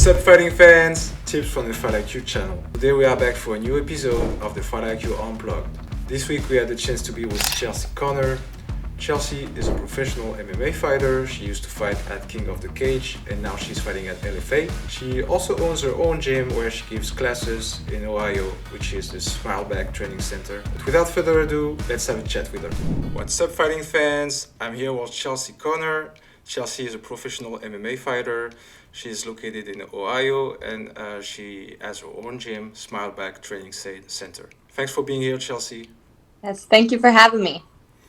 What's up, fighting fans? Tips from the Fight IQ channel. Today we are back for a new episode of the Fight IQ Unplugged. This week we had the chance to be with Chelsea Connor. Chelsea is a professional MMA fighter. She used to fight at King of the Cage and now she's fighting at LFA. She also owns her own gym where she gives classes in Ohio, which is the Smileback Training Center. But without further ado, let's have a chat with her. What's up, fighting fans? I'm here with Chelsea Connor. Chelsea is a professional MMA fighter. She is located in Ohio and she has her own gym, Smileback Training Center. Thanks for being here, Chelsea. Yes, thank you for having me.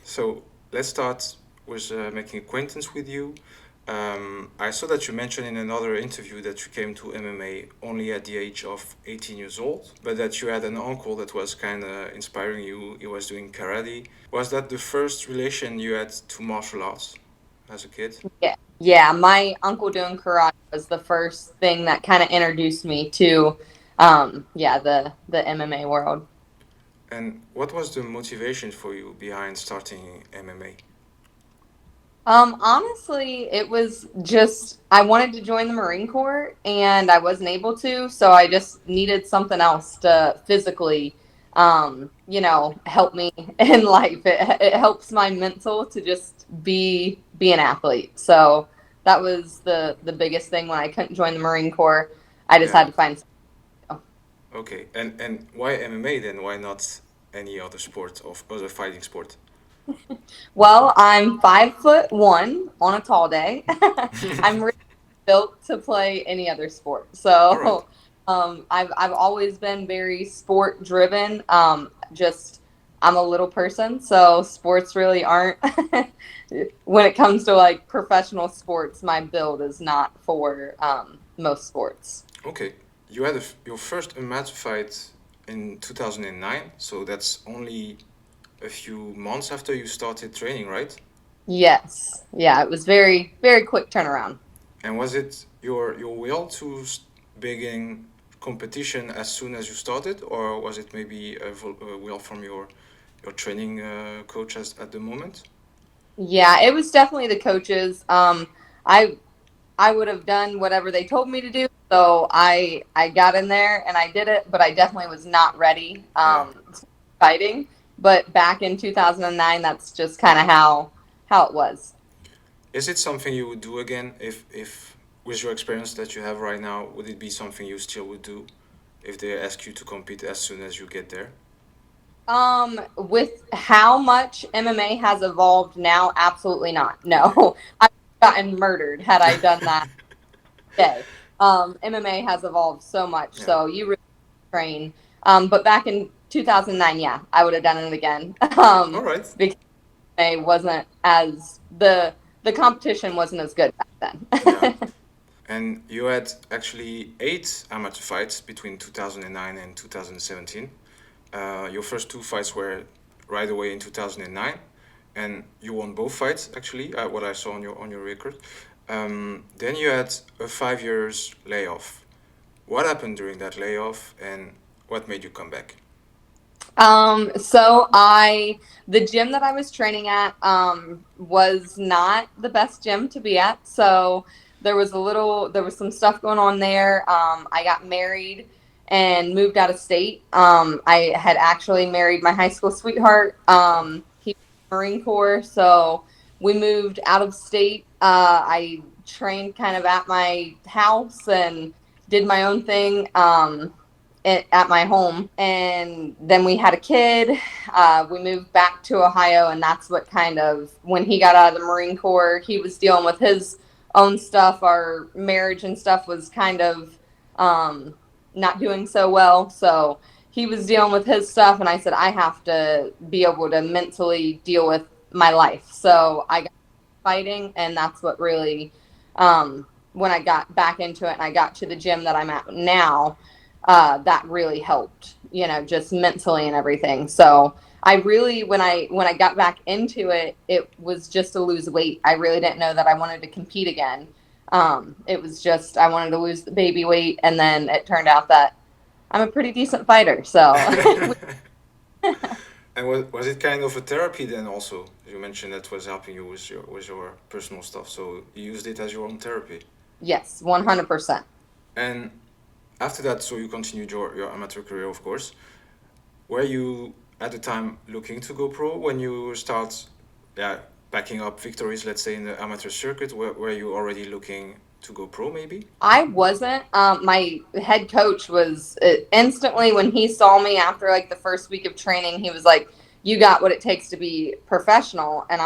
So let's start with making acquaintance with you. I saw that you mentioned in another interview that you came to MMA only at the age of 18 years old, but that you had an uncle that was kind of inspiring you. He was doing karate. Was that the first relation you had to martial arts as a kid? Yeah, my uncle doing karate was the first thing that kind of introduced me to, the MMA world. And what was the motivation for you behind starting MMA? Honestly, it was just I wanted to join the Marine Corps and I wasn't able to, so I just needed something else to physically, help me in life. It helps my mental to just be an athlete. So that was the biggest thing when I couldn't join the Marine Corps. I just Yeah. had to find something. Okay. And why MMA then? Why not any other sport of other fighting sport? Well, I'm 5'1" on a tall day. I'm really built to play any other sport. All right. So I've always been very sport driven. Just I'm a little person, so sports really aren't. When it comes to like professional sports, my build is not for most sports. Okay. You had your first amateur fight in 2009, so that's only a few months after you started training, right? Yes, yeah, it was very quick turnaround. And was it your will to begin competition as soon as you started, or was it maybe a will from your training coach at the moment? Yeah, it was definitely the coaches. I I would have done whatever they told me to do. So I got in there and I did it, but I definitely was not ready Yeah. fighting. But back in 2009, that's just kind of how it was. Is it something you would do again if with your experience that you have right now, would it be something you still would do if they ask you to compete as soon as you get there? With how much MMA has evolved now, absolutely not. Okay. No, I've gotten murdered had I done that day. MMA has evolved so much, Yeah. so you really train. But back in 2009, yeah, I would have done it again. All right. Because MMA wasn't as the competition wasn't as good back Yeah. then. And you had actually 8 amateur fights between 2009 and 2017. Your first two fights were right away in 2009, and you won both fights actually. What I saw on your record. Then you had a 5 years layoff. What happened during that layoff, and what made you come back? So the gym that I was training at, was not the best gym to be at. So there was some stuff going on there. I got married and moved out of state. I had actually married my high school sweetheart. He was in the Marine Corps. So we moved out of state. I trained kind of at my house and did my own thing. At my home. And then we had a kid. We moved back to Ohio, and that's what kind of, when he got out of the Marine Corps, he was dealing with his own stuff. Our marriage and stuff was kind of not doing so well. So he was dealing with his stuff, and I said, I have to be able to mentally deal with my life. Yeah. So I got fighting, and that's what really, when I got back into it and I got to the gym that I'm at now, that really helped, just mentally and everything. So I really, when I got back into it, it was just to lose weight. I really didn't know that I wanted to compete again. It was just I wanted to lose the baby weight, and then it turned out that I'm a pretty decent fighter. So And was it kind of a therapy then also? You mentioned that was helping you with your personal stuff, so you used it as your own therapy. yes, 100%. And after that, so you continued your amateur career, of course. Were you at the time looking to go pro when you start, yeah, packing up victories, let's say in the amateur circuit? Were you already looking to go pro, maybe? I wasn't. My head coach was instantly when he saw me after like the first week of training, he was like, "You got what it takes to be professional." And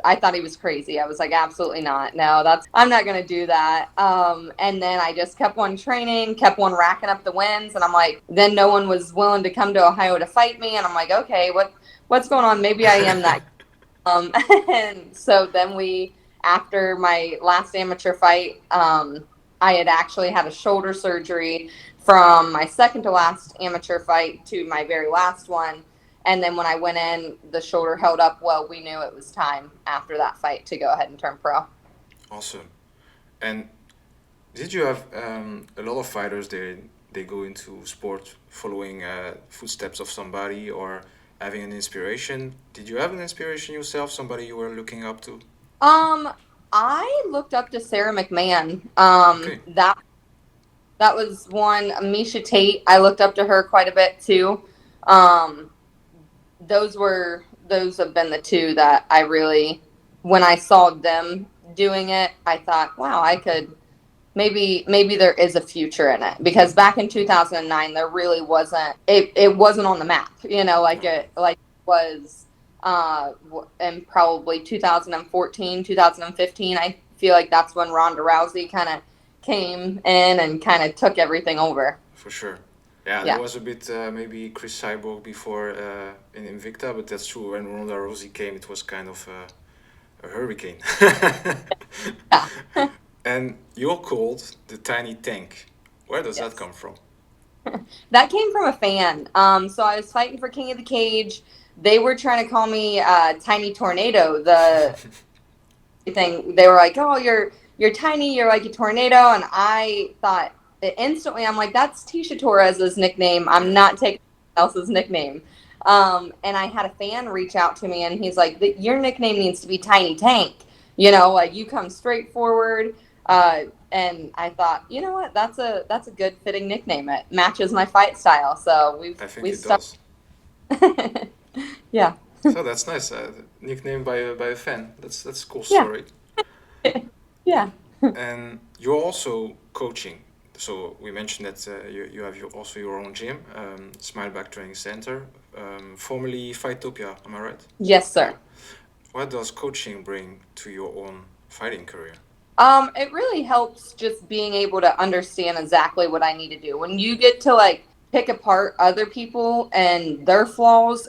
I thought he was crazy. I was like, "Absolutely not. No, I'm not going to do that." And then I just kept on training, kept on racking up the wins. And I'm like, then no one was willing to come to Ohio to fight me. And I'm like, okay, what's going on? Maybe I am that. Um, and so then after my last amateur fight, I had actually had a shoulder surgery from my second to last amateur fight to my very last one. And then when I went in, the shoulder held up well. We knew it was time after that fight to go ahead and turn pro. Awesome. And did you have a lot of fighters? They go into sport following footsteps of somebody or having an inspiration. Did you have an inspiration yourself? Somebody you were looking up to? I looked up to Sarah McMahon. Okay. That was one. Misha Tate, I looked up to her quite a bit too. Um, those have been the two that I really, when I saw them doing it, I thought, wow, I could maybe there is a future in it, because back in 2009 there really wasn't, it wasn't on the map, like No, it was in probably 2014, 2015. I feel like that's when Ronda Rousey kind of came in and kind of took everything over. for sure. Yeah, there Yeah. was a bit maybe Chris Cyborg before in Invicta, but that's true. When Ronda Rousey came, it was kind of a hurricane. Yeah. And you're called the Tiny Tank. Where does that Yes. come from? That came from a fan. So I was fighting for King of the Cage. They were trying to call me Tiny Tornado. The thing, they were like, "Oh, you're tiny. You're like a tornado." And I thought instantly, I'm like, "That's Tisha Torres's nickname. I'm Yeah, not taking someone else's nickname." And I had a fan reach out to me, and he's like, "Your nickname needs to be Tiny Tank. Like you come straight forward." And I thought, you know what? That's a good fitting nickname. It matches my fight style. So I think we it stuck. does. Yeah. So that's nice. Nicknamed by a fan. That's a cool Yeah. story. Yeah. And you're also coaching. So we mentioned that you have also your own gym, Smileback Training Center, formerly Fightopia. Am I right? Yes, sir. What does coaching bring to your own fighting career? It really helps just being able to understand exactly what I need to do. When you get to like pick apart other people and their flaws,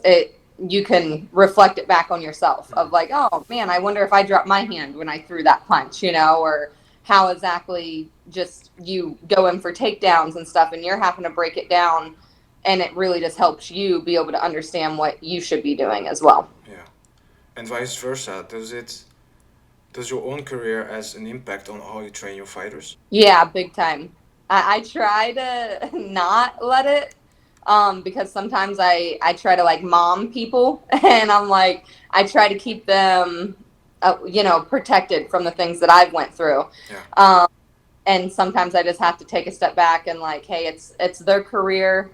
you can reflect it back on yourself of like, oh man, I wonder if I dropped my hand when I threw that punch, or how exactly just you go in for takedowns and stuff, and you're having to break it down, and it really just helps you be able to understand what you should be doing as well. Yeah. And vice versa. Does your own career has an impact on how you train your fighters? Yeah, big time. I try to not let it, because sometimes I try to like mom people, and I'm like, I try to keep them, protected from the things that I've went through. Yeah. And sometimes I just have to take a step back and like, hey, it's their career.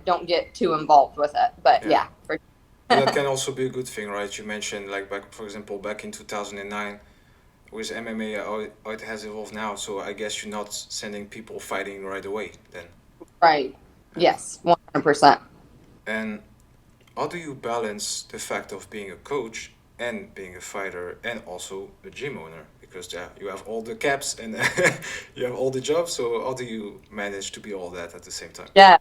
Don't get too involved with it. But Yeah. yeah, But that can also be a good thing, right? You mentioned like back, for example, back in 2009 with MMA, how it has evolved now. So I guess you're not sending people fighting right away then. right. Yeah. Yes, 100%. And how do you balance the fact of being a coach and being a fighter and also a gym owner? Because yeah, you have all the caps and you have all the jobs. So how do you manage to be all that at the same time? Yeah.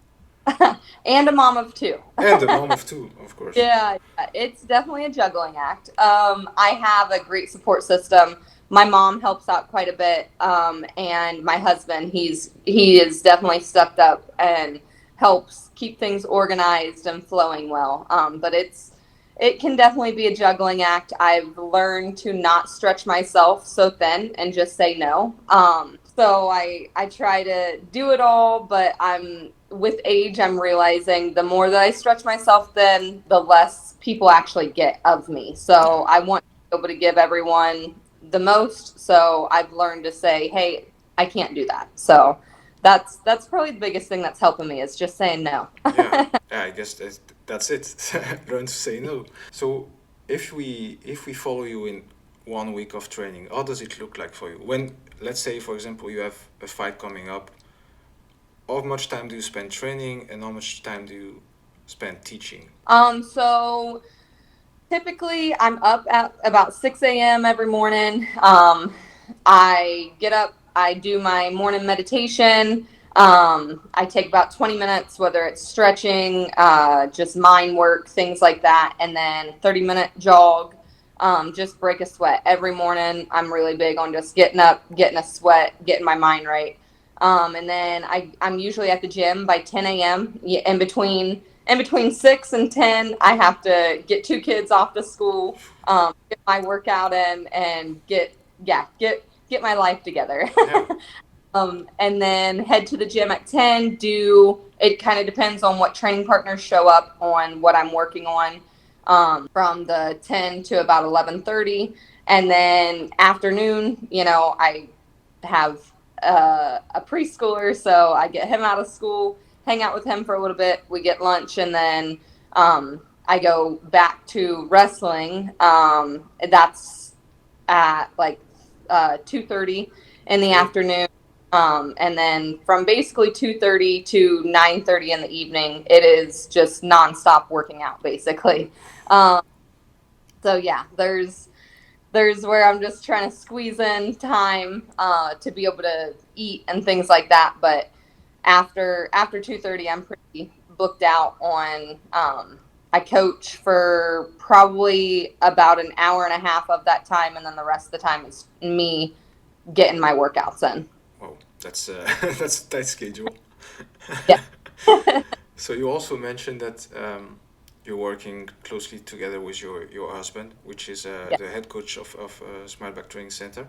And a mom of two. And the mom of two, of course. Yeah, it's definitely a juggling act. I have a great support system. My mom helps out quite a bit, and my husband, he is definitely stepped up and helps keep things organized and flowing well. But it can definitely be a juggling act. I've learned to not stretch myself so thin and just say no. So I try to do it all, but with age, I'm realizing the more that I stretch myself thin, the less people actually get of me. So I want to be able to give everyone the most. So I've learned to say, hey, I can't do that. So that's probably the biggest thing that's helping me is just saying no. Yeah, yeah, I guess that's it. Learn to say no. So if we follow you in 1 week of training, how does it look like for you? When, let's say, for example, you have a fight coming up, how much time do you spend training and how much time do you spend teaching? So typically I'm up at about 6 a.m. every morning. I get up, I do my morning meditation. I take about 20 minutes, whether it's stretching, just mind work, things like that, and then 30-minute jog. Just break a sweat every morning. I'm really big on just getting up, getting a sweat, getting my mind right. And then I'm usually at the gym by 10 a.m. In between 6 and 10, I have to get two kids off to school, get my workout in, and get my life together. Yeah. And then head to the gym at 10. It kind of depends on what training partners show up on what I'm working on, from the 10 to about 11:30. And then afternoon, I have a preschooler, so I get him out of school, hang out with him for a little bit. We get lunch, and then I go back to wrestling. That's at like 2:30 in the Okay. afternoon. And then from basically 2:30 to 9:30 in the evening, it is just nonstop working out, basically. Um, so yeah, there's where I'm just trying to squeeze in time to be able to eat and things like that. But after 2:30, I'm pretty booked out on. I coach for probably about an hour and a half of that time, and then the rest of the time is me getting my workouts in. Wow, that's that's a tight schedule. Yeah. So you also mentioned that you're working closely together with your husband, which is Yeah. the head coach of Smileback Training Center.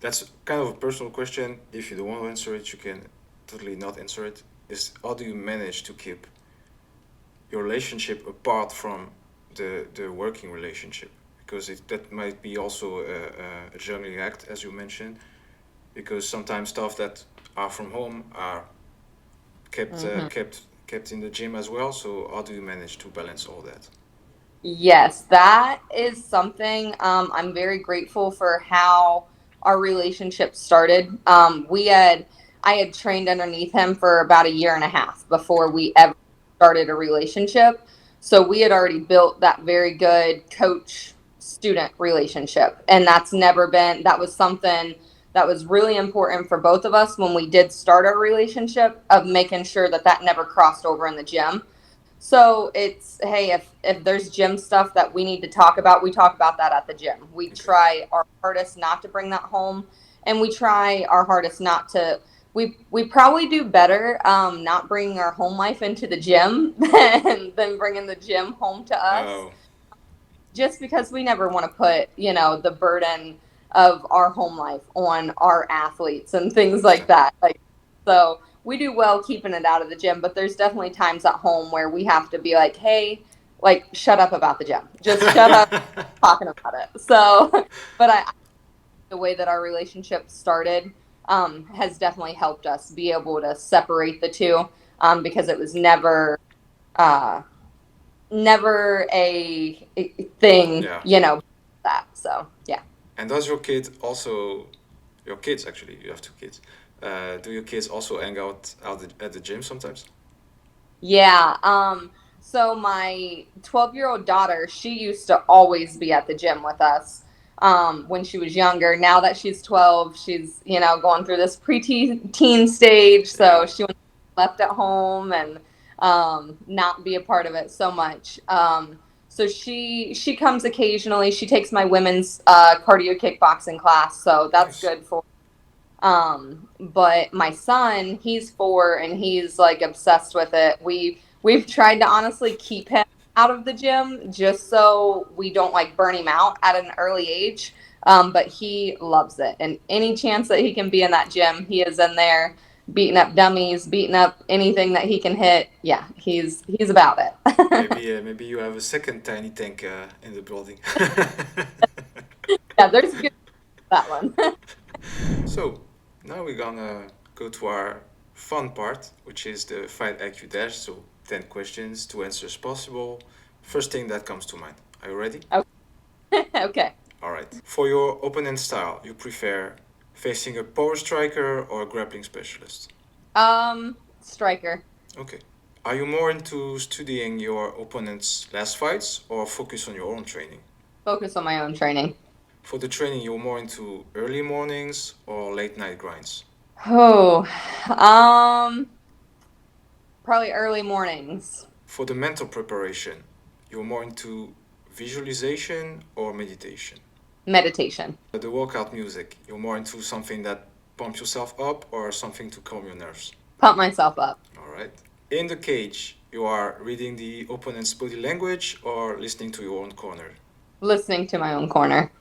That's kind of a personal question. If you don't want to answer it, you can totally not answer it. Is how do you manage to keep your relationship apart from the working relationship? Because that might be also a juggling act, as you mentioned, because sometimes stuff that are from home are Mhm. kept in the gym as well. So how do you manage to balance all that? Yes, that is something I'm very grateful for how our relationship started. I had trained underneath him for about a year and a half before we ever started a relationship. So we had already built that very good coach student relationship. And that was something that was really important for both of us when we did start our relationship, of making sure that never crossed over in the gym. So it's, hey, if there's gym stuff that we need to talk about, we talk about that at the gym. We Okay. try our hardest not to bring that home, and we try our hardest not to. We probably do better not bringing our home life into the gym than bringing the gym home to us, Oh, just because we never want to put, the burden of our home life on our athletes and things like understand. that. Like, so we do well keeping it out of the gym, but there's definitely times at home where we have to be like, hey, like, shut up about the gym. Just shut up talking about it. So, but the way that our relationship started has definitely helped us be able to separate the two, because it was uh, never a thing, Yeah. that. So yeah. And does your kid also, your kids actually, you have two kids. Do your kids also hang out at the gym sometimes? Yeah. So my 12-year-old daughter, she used to always be at the gym with us when she was younger. Now that she's 12, she's, going through this preteen stage. Yeah. So she was left at home and not be a part of it so much. So she comes occasionally. She takes my women's cardio kickboxing class. So that's Nice. good for. But my son, he's 4 and he's like obsessed with it. We've tried to honestly keep him out of the gym just so we don't like burn him out at an early age. But he loves it. And any chance that he can be in that gym, he is in there beating up dummies, beating up anything that he can hit. Yeah, he's about it. Maybe you have a second tiny tank in the building. Yeah, there's good for that one. So now we're gonna go to our fun part, which is the Fight IQ Dash. So 10 questions, 2 answers possible. First thing that comes to mind. Are you ready? Okay. All right. For your opponent style, you prefer facing a power striker or a grappling specialist? Striker. Okay. Are you more into studying your opponent's last fights or focus on your own training? Focus on my own training. For the training, you're more into early mornings or late night grinds? Oh, probably early mornings. For the mental preparation, you're more into visualization or meditation? Meditation. The workout music, you're more into something that pumps yourself up or something to calm your nerves? Pump myself up. All right. In the cage, you are reading the opponent's body language or listening to your own corner? Listening to my own corner.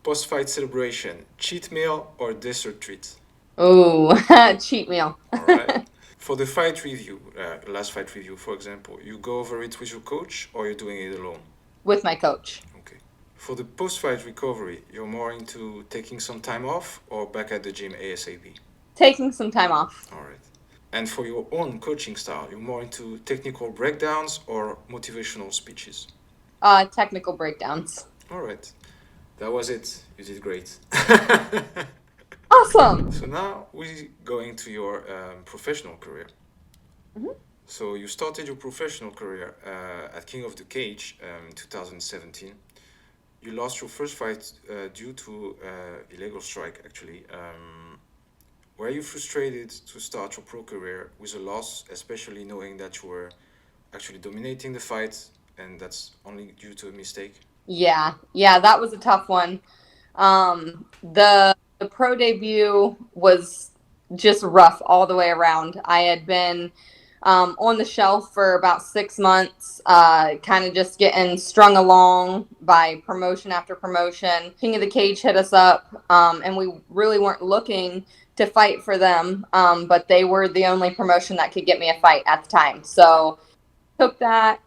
Post-fight celebration, cheat meal or dessert treat? Ooh, cheat meal. All right. For the fight review, last fight review, for example, you go over it with your coach or you're doing it alone? With my coach. Okay. For the post-fight recovery, you're more into taking some time off or back at the gym ASAP? Taking some time off. All right. And for your own coaching style, you're more into technical breakdowns or motivational speeches? Technical breakdowns. All right. That was it. You did great. Awesome. So now we're going to your professional career. Mhm. So you started your professional career at King of the Cage in 2017. You lost your first fight due to illegal strike, actually. Were you frustrated to start your pro career with a loss, especially knowing that you were actually dominating the fight and that's only due to a mistake? Yeah, that was a tough one. The pro debut was just rough all the way around. I had been on the shelf for about 6 months, kind of just getting strung along by promotion after promotion. King of the Cage hit us up, and we really weren't looking to fight for them, but they were the only promotion that could get me a fight at the time. So took that.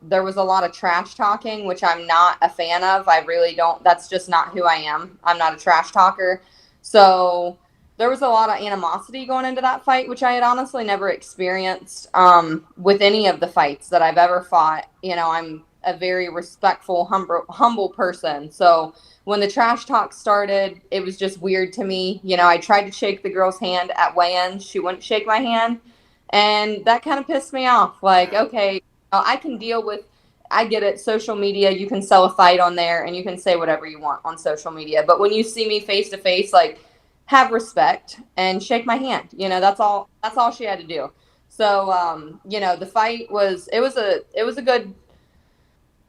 There was a lot of trash talking, which I'm not a fan of. I really don't. That's just not who I am. I'm not a trash talker. So there was a lot of animosity going into that fight, which I had honestly never experienced with any of the fights that I've ever fought. You know, I'm a very respectful, humble person. So when the trash talk started, it was just weird to me. You know, I tried to shake the girl's hand at weigh-in. She wouldn't shake my hand. And that kind of pissed me off. Like, okay, I can deal with, I get it, social media, you can sell a fight on there and you can say whatever you want on social media. But when you see me face to face, like, have respect and shake my hand. You know, that's all she had to do. So, you know, the fight was, it was a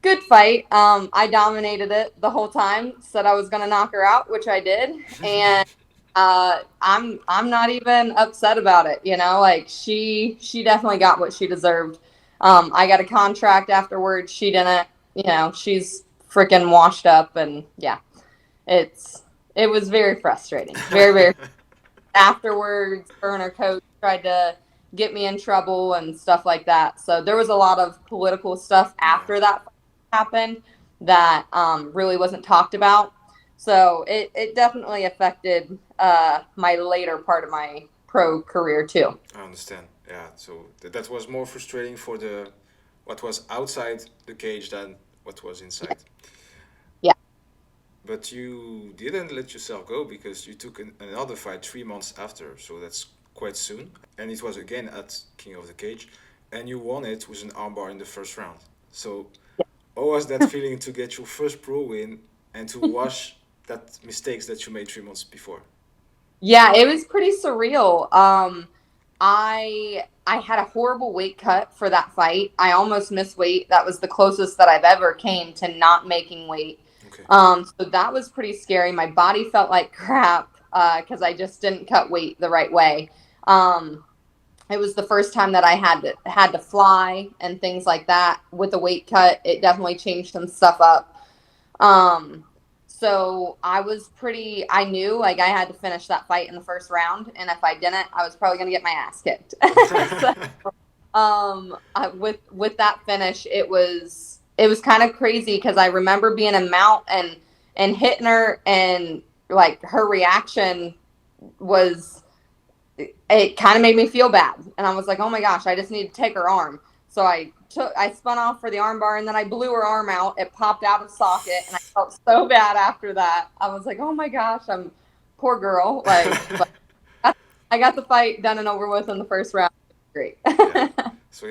good fight. I dominated it the whole time, said I was going to knock her out, which I did. And I'm not even upset about it, you know, like she definitely got what she deserved. I got a contract afterwards. She didn't, you know, she's freaking washed up, and yeah, it was very frustrating. Very afterwards, her and her coach tried to get me in trouble and stuff like that. So there was a lot of political stuff after that happened that really wasn't talked about. So it definitely affected my later part of my pro career too. I understand. Yeah, so that was more frustrating for the what was outside the cage than what was inside. Yeah. But you didn't let yourself go because you took another fight 3 months after, so that's quite soon. And it was again at King of the Cage, and you won it with an armbar in the first round. So, what was that feeling to get your first pro win and to wash that mistakes that you made 3 months before? Yeah, it was pretty surreal. I had a horrible weight cut for that fight. I almost missed weight. That was the closest that I've ever came to not making weight. Okay. So that was pretty scary. My body felt like crap because I just didn't cut weight the right way. It was the first time that I had to fly and things like that with a weight cut. It definitely changed some stuff up. So I knew like I had to finish that fight in the first round, and if I didn't, I was probably gonna get my ass kicked. With that finish, it was kind of crazy because I remember being a mount and hitting her, and like her reaction was it kind of made me feel bad. And I was like, oh my gosh, I just need to take her arm. So I spun off for the arm bar, and then I blew her arm out. It popped out of socket, and I felt so bad after that. I was like, oh my gosh, I'm poor girl. Like, but I got the fight done and over with in the first round. Great. Yeah. So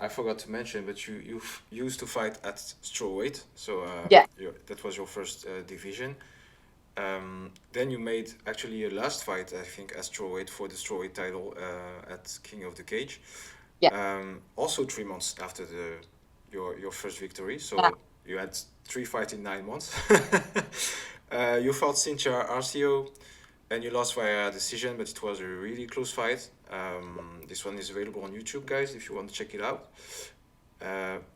I forgot to mention, but you used to fight at strawweight. So Yeah. that was your first division. Then you made actually your last fight, I think, as strawweight for the strawweight title at King of the Cage. Yeah. Also 3 months after your first victory. So Yeah. you had 3 fights in 9 months. You fought Cynthia Arcio, and you lost via decision, but it was a really close fight. This one is available on YouTube, guys, if you want to check it out.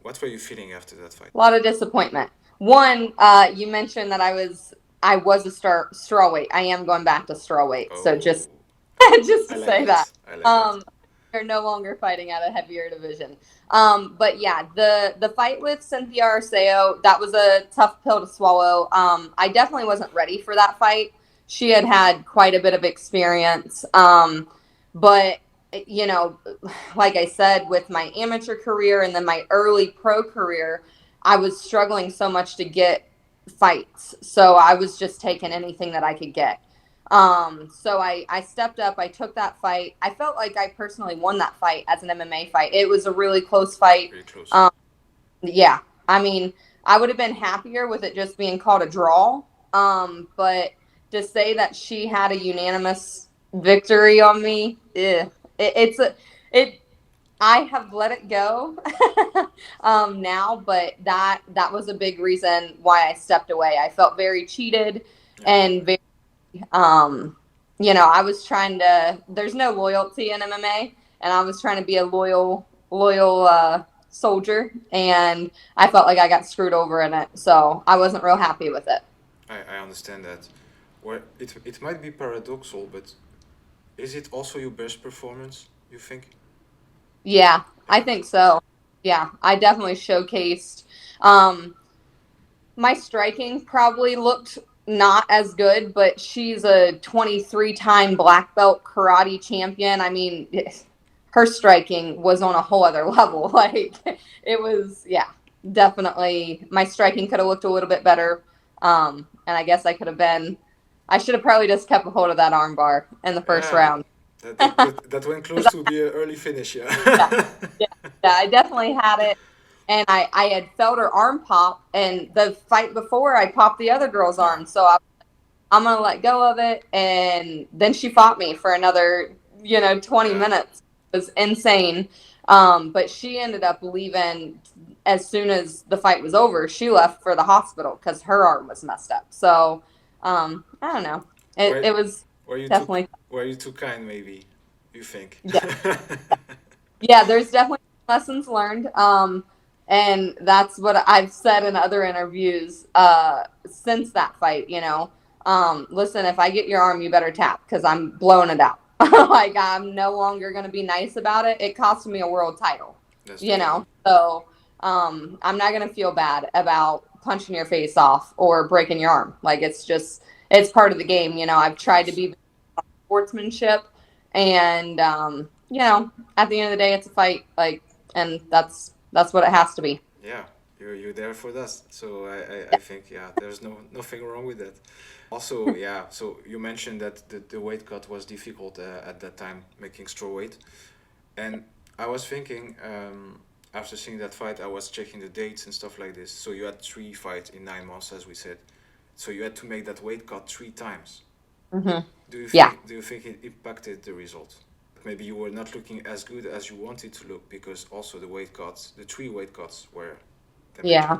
What were you feeling after that fight? A lot of disappointment. One, you mentioned that I was a strawweight. I am going back to strawweight. So just just to say that. I like that. They're no longer fighting at a heavier division. But yeah, the fight with Cynthia Arceo, that was a tough pill to swallow. I definitely wasn't ready for that fight. She had quite a bit of experience. But you know, like I said, with my amateur career and then my early pro career, I was struggling so much to get fights. So I was just taking anything that I could get. So I stepped up, I took that fight. I felt like I personally won that fight as an MMA fight. It was a really close fight. Really close. Yeah, I mean, I would have been happier with it just being called a draw. But to say that she had a unanimous victory on me, I have let it go now, but that was a big reason why I stepped away. I felt very cheated and very I was trying to, there's no loyalty in MMA, and I was trying to be a loyal soldier, and I felt like I got screwed over in it, so I wasn't real happy with it. I understand that. Well, it might be paradoxal, but is it also your best performance, you think? Yeah, I think so. Yeah, I definitely showcased. My striking probably looked not as good, but she's a 23-time black belt karate champion. I mean, her striking was on a whole other level. Like, it was, yeah, definitely. My striking could have looked a little bit better. And I guess I should have probably just kept a hold of that arm bar in the first round. That went close to be an early finish, yeah. Yeah, I definitely had it. And I had felt her arm pop, and the fight before I popped the other girl's arm. So I'm going to let go of it. And then she fought me for another, 20 minutes. It was insane. But she ended up leaving as soon as the fight was over. She left for the hospital because her arm was messed up. So, I don't know. It was definitely. Were you too kind, maybe, you think? Yeah. Yeah, there's definitely lessons learned. And that's what I've said in other interviews since that fight, listen, if I get your arm, you better tap because I'm blowing it out. Like, I'm no longer going to be nice about it. It cost me a world title, So I'm not going to feel bad about punching your face off or breaking your arm. Like, it's part of the game. I've tried to be sportsmanship, and, at the end of the day, it's a fight, like, and that's what it has to be. Yeah, you're there for that. So I think, there's nothing wrong with that. Also, so you mentioned that the weight cut was difficult at that time, making strawweight. And I was thinking, after seeing that fight, I was checking the dates and stuff like this. So you had 3 fights in 9 months, as we said. So you had to make that weight cut 3 times. Mm-hmm. Do you think it impacted the result? Maybe you were not looking as good as you wanted to look because also the 3 weight cuts were damaging. Yeah.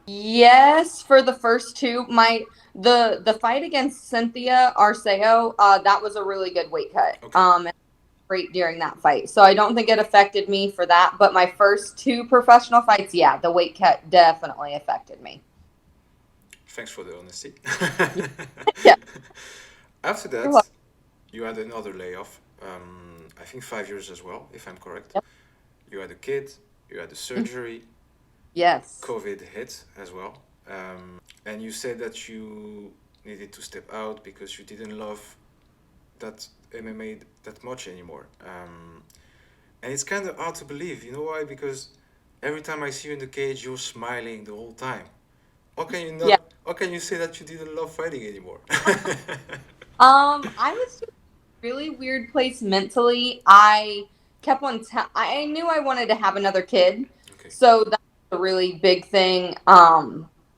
Yes, for the first 2, the fight against Cynthia Arceo, that was a really good weight cut. Okay. Great during that fight. So I don't think it affected me for that, but my first 2 professional fights, yeah, the weight cut definitely affected me. Thanks for the honesty. Yeah. After that, you had another layoff. I think 5 years as well, if I'm correct. Yep. You had a kid, you had a surgery. Yes. COVID hit as well. And you said that you needed to step out because you didn't love that MMA that much anymore. And it's kind of hard to believe. You know why? Because every time I see you in the cage, you're smiling the whole time. How can you Yeah. not? How can you say that you didn't love fighting anymore? I was just really weird place mentally. I kept on. I knew I wanted to have another kid, Okay. so that's a really big thing.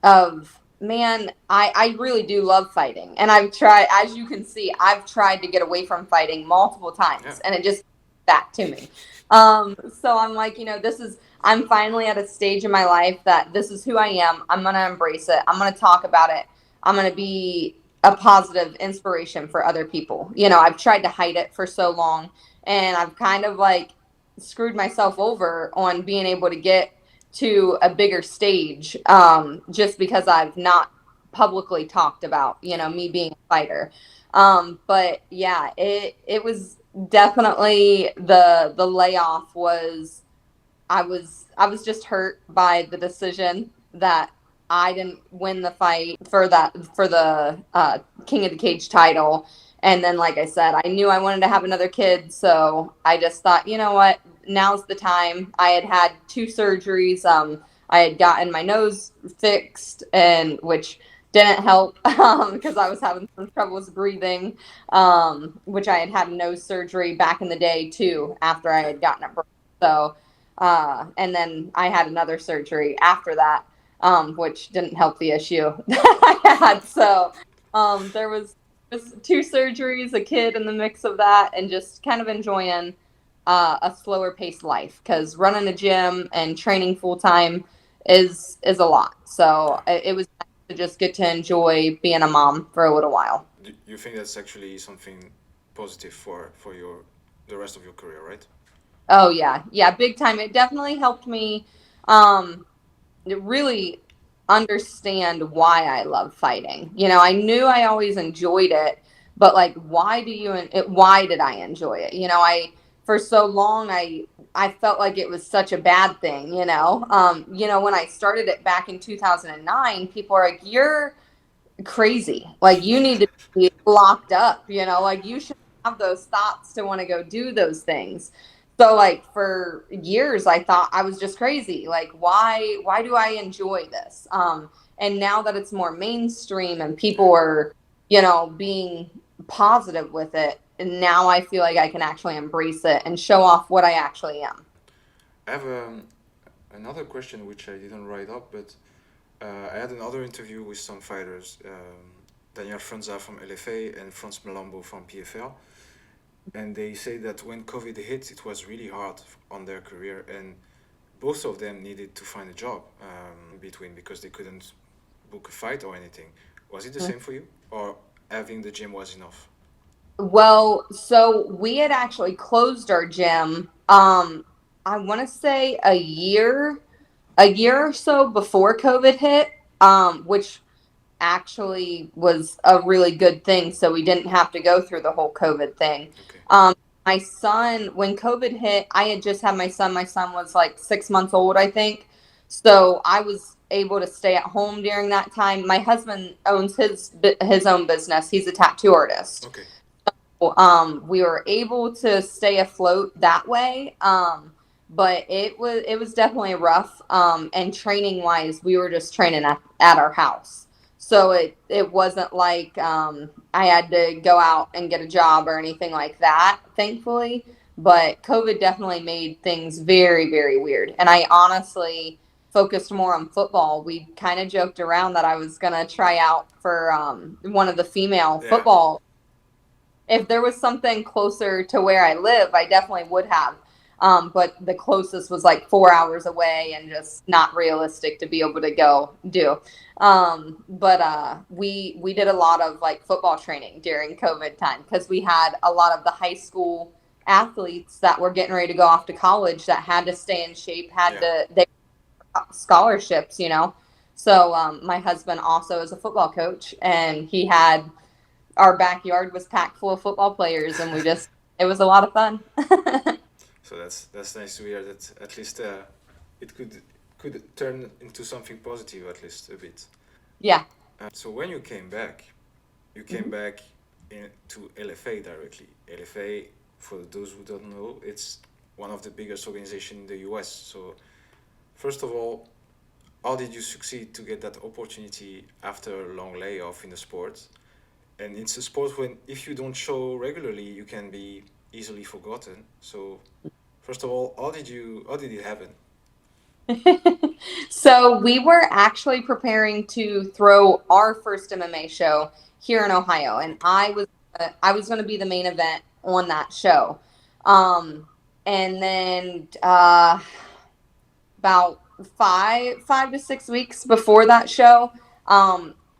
Of man, I really do love fighting, and I've tried. As you can see, I've tried to get away from fighting multiple Yeah. times, and it just back to me. So I'm like, this is. I'm finally at a stage in my life that this is who I am. I'm gonna embrace it. I'm gonna talk about it. I'm gonna be a positive inspiration for other people. I've tried to hide it for so long, and I've kind of like screwed myself over on being able to get to a bigger stage, just because I've not publicly talked about, me being a fighter. But yeah, it was definitely the layoff was I was just hurt by the decision that I didn't win the fight for the King of the Cage title. And then, like I said, I knew I wanted to have another kid, so I just thought, you know what, now's the time. I had had two surgeries. I had gotten my nose fixed, and which didn't help because I was having some troubles breathing, which I had had nose surgery back in the day too after I Okay. had gotten it broken. So and then I had another surgery after that, which didn't help the issue that I had. So there was two surgeries, a kid in the mix of that, and just kind of enjoying a slower paced life because running a gym and training full time is a lot. So Yeah. it was nice to just get to enjoy being a mom for a little while. Do you think that's actually something positive for your the rest of your career, right? Oh yeah, yeah, big time. It definitely helped me um really understand why I love fighting. I knew I always enjoyed it, but like why did I enjoy it? I for so long I felt like it was such a bad thing. When I started it back in 2009, people are like, "You're crazy. Like you need to be locked up, like you should have those thoughts to want to go do those things." So like for years I thought I was just crazy. Like why do I enjoy this? And now that it's more mainstream and people Yeah. are, being positive with it, and now I feel like I can actually embrace it and show off what I actually am. I have another question which I didn't write up, but I had another interview with some fighters, Daniel Franza from LFA and Franz Malombo from PFL, and they say that when COVID hit, it was really hard on their career, and both of them needed to find a job in between because they couldn't book a fight or anything. Was it the same for you, or having the gym was enough? Well, so we had actually closed our gym. I want to say a year or so before COVID hit, which actually was a really good thing. So we didn't have to go through the whole COVID thing. Okay. Um, my son, when COVID hit, I had just had my son. My son was like 6 months old, I think. So I was able to stay at home during that time. My husband owns his own business. He's a tattoo artist. Okay. We were able to stay afloat that way. But it was definitely rough. And training wise, we were just training at our house. So it wasn't like I had to go out and get a job or anything like that, thankfully. But COVID definitely made things very, very weird. And I honestly focused more on football. We kind of joked around that I was gonna try out for one of the female Yeah. football. If there was something closer to where I live, I definitely would have. But the closest was like 4 hours away and just not realistic to be able to go do. But we did a lot of like football training during COVID time because we had a lot of the high school athletes that were getting ready to go off to college that had to stay in shape, Yeah. they scholarships. So my husband also is a football coach, and he had our backyard was packed full of football players, and it was a lot of fun. So that's nice to hear that at least it could turn into something positive at least a bit. Yeah. So when you came back Mhm. to LFA directly. LFA, for those who don't know, it's one of the biggest organizations in the US. So first of all, how did you succeed to get that opportunity after a long layoff in the sport? And it's a sport when if you don't show regularly, you can be easily forgotten. So first of all, how did it happen? So we were actually preparing to throw our first MMA show here in Ohio, and Okay. I was going to be the main event on that show. And then about five to 6 weeks before that show,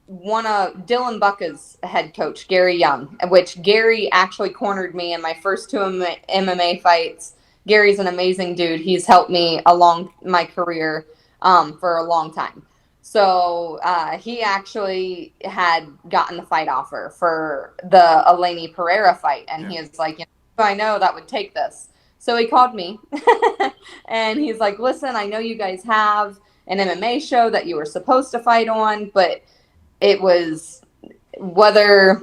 one of Dylan Bucka's head coach, Gary Young, which Gary actually cornered me in my first two MMA fights. Gary's an amazing dude. He's helped me along my career for a long time. So he actually had gotten the fight offer for the Eleni Pereira fight, and Yeah. he was like, I know that would take this. So he called me and he's like, listen, I know you guys have an MMA show that you were supposed to fight on, but it was whether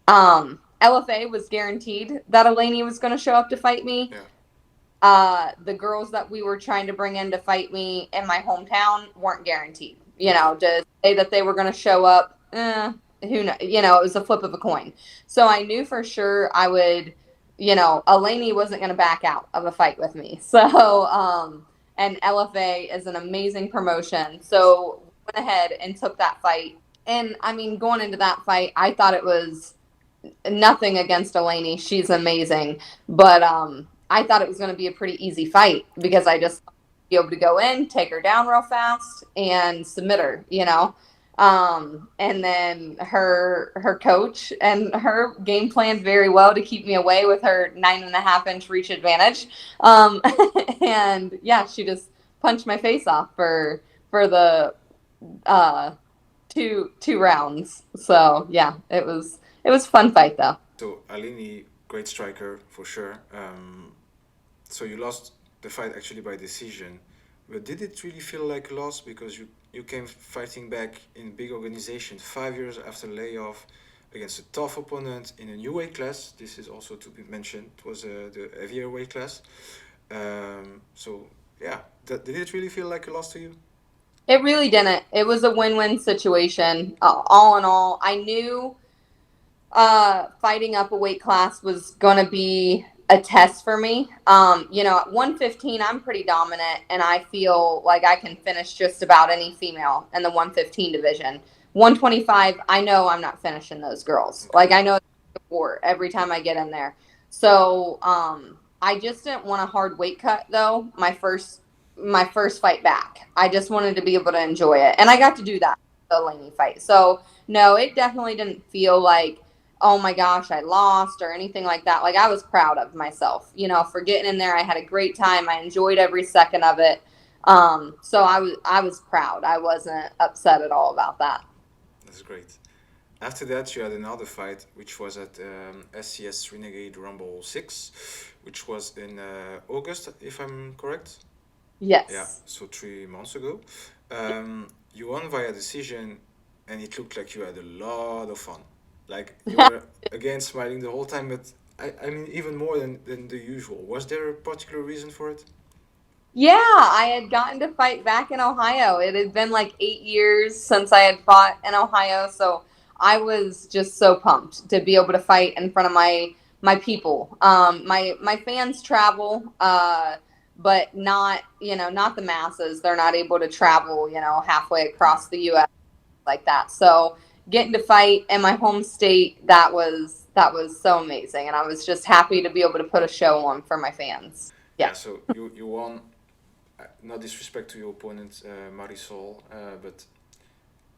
LFA was guaranteed that Eleni was going to show up to fight me. Yeah. The girls that we were trying to bring in to fight me in my hometown weren't guaranteed. Okay. To say that they were going to show up, who knows? It was a flip of a coin. So I knew for sure I would, Eleni wasn't going to back out of a fight with me. So, and LFA is an amazing promotion. So went ahead and took that fight. And I mean, going into that fight, I thought it was nothing against Eleni. She's amazing. But I thought it was going to be a pretty easy fight because I just be able to go in, take her down real fast, and submit her. And then her coach and her game planned very well to keep me away with her 9.5-inch reach advantage. And yeah, she just punched my face off for the uh, two rounds. So yeah, it was a fun fight though. So Alini, great striker for sure. So you lost the fight actually by decision, but did it really feel like a loss because you came fighting back in big organization 5 years after layoff against a tough opponent in a new weight class? This is also to be mentioned. It was the heavier weight class. So yeah, did it really feel like a loss to you? It really didn't. It was a win-win situation. All in all, I knew fighting up a weight class was going to be a test for me. At 115, I'm pretty dominant, and I feel like I can finish just about any female in the 115 division. 125, I know I'm not finishing those girls. Okay. Like, I know it's a war every time I get in there. So I just didn't want a hard weight cut, though, my first fight back. I just wanted to be able to enjoy it. And I got to do that, the Laney fight. So, no, it definitely didn't feel like, oh my gosh, I lost or anything like that. Like I was proud of myself, for getting in there. I had a great time. I enjoyed every second of it. So I was proud. I wasn't upset at all about that. That's great. After that, you had another fight, which was at SCS Renegade Rumble 6, which was in August, if I'm correct. Yeah, Yes. so 3 months ago. You won via decision, and it looked like you had a lot of fun. Like you were again smiling the whole time, but I mean, even more than the usual. Was there a particular reason for it? Yeah, I had gotten to fight back in Ohio. It had been like 8 years since I had fought in Ohio, so I was just so pumped to be able to fight in front of my people. My fans travel, but not the masses. They're not able to travel, halfway across the U.S. like that. So getting to fight in my home state, that was so amazing, and I was just happy to be able to put a show on for my fans. Yeah, Yeah. so you won. No disrespect to your opponent, Marisol, but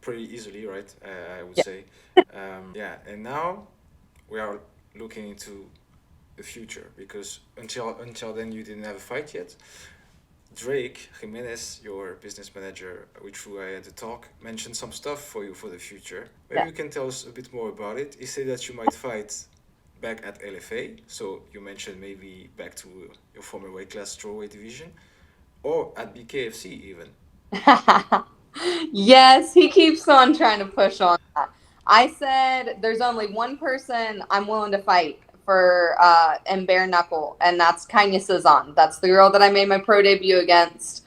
pretty easily, right? I would Yeah. say. Yeah, and now we are looking into the future because until then you didn't have a fight yet. Drake Jimenez, your business manager, with who I had to talk, mentioned some stuff for you for the future. Maybe Yeah. you can tell us a bit more about it. He said that you might fight back at LFA, so you mentioned maybe back to your former weight class strawweight division, or at BKFC even. Yes, he keeps on trying to push on that. I said there's only one person I'm willing to fight for in bare knuckle, and that's Kanya Sazan. That's the girl that I made my pro debut against.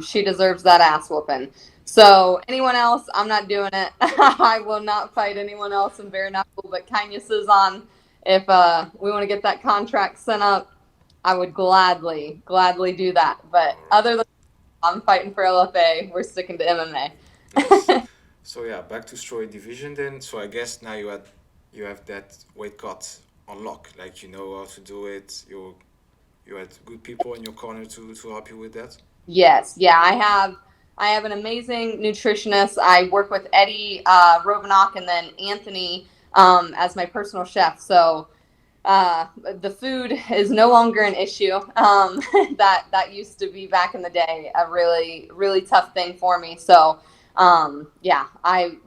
She deserves that ass whooping. So anyone else, I'm not doing it. I will not fight anyone else in bare knuckle, but Kanya Sazan, if we want to get that contract sent up, I would gladly do that. But other than that, I'm fighting for LFA, we're sticking to MMA. Nice. So yeah, back to strawweight division then. So I guess now you have that weight cut on lock. Like you know how to do it. You had good people in your corner to help you with that. Yes, yeah, I have an amazing nutritionist. I work with Eddie Robinock and then Anthony as my personal chef. So the food is no longer an issue. That used to be back in the day a really tough thing for me. So yeah,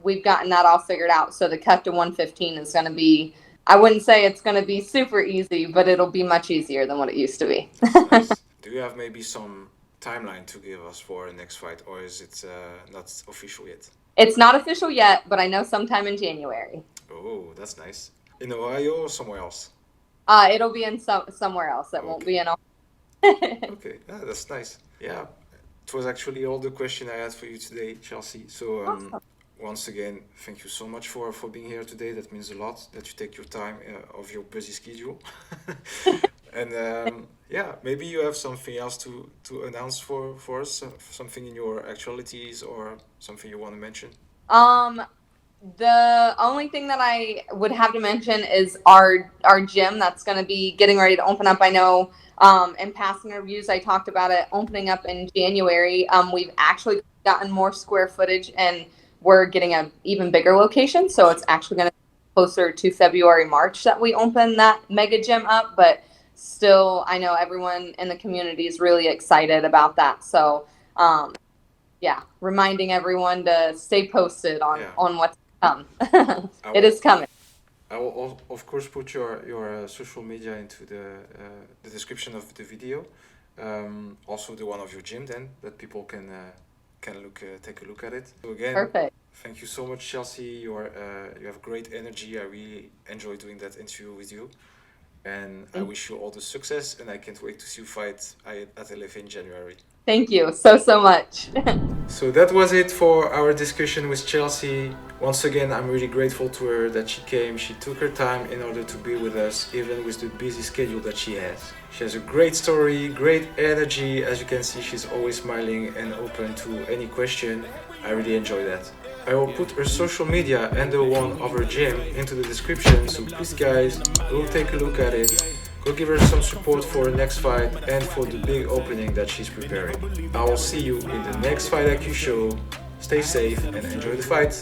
we've gotten that all figured out. So the cut to 115 is going to be. I wouldn't say it's going to be super easy, but it'll be much easier than what it used to be. That's nice. Do you have maybe some timeline to give us for the next fight, or is it not official yet? It's not official yet, but I know sometime in January. Oh, that's nice. In Ohio or somewhere else? It'll be in somewhere else. It won't be in. Okay, yeah, that's nice. Yeah, it was actually all the question I had for you today, Chelsea. So Awesome. once again, thank you so much for being here today. That means a lot that you take your time of your busy schedule. And yeah, maybe you have something else to announce for us, something in your actualities or something you want to mention. Um, the only thing that I would have to mention is our gym that's going to be getting ready to open up. I know in past interviews I talked about it opening up in January. We've actually gotten more square footage and we're getting an even bigger location. So it's actually going to be closer to February, March that we open that mega gym up. But still, I know everyone in the community is really excited about that. So yeah, reminding everyone to stay posted Yeah, on what's to come. I It will. is coming. I will of course put your social media into the description of the video. Also the one of your gym then that people can look take a look at it. So again, Perfect. thank you so much, Chelsea. You have great energy. I really enjoy doing that interview with you, and I wish you all the success. And I can't wait to see you fight at LFA in January. Thank you so much. So that was it for our discussion with Chelsea. Once again, I'm really grateful to her that she came. She took her time in order to be with us, even with the busy schedule that she has. She has a great story, great energy. As you can see, she's always smiling and open to any question. I really enjoy that. I will put her social media and the one of her gym into the description, so please guys, go take a look at it. Go give her some support for her next fight and for the big opening that she's preparing. I will see you in the next Fight IQ show. Stay safe and enjoy the fight.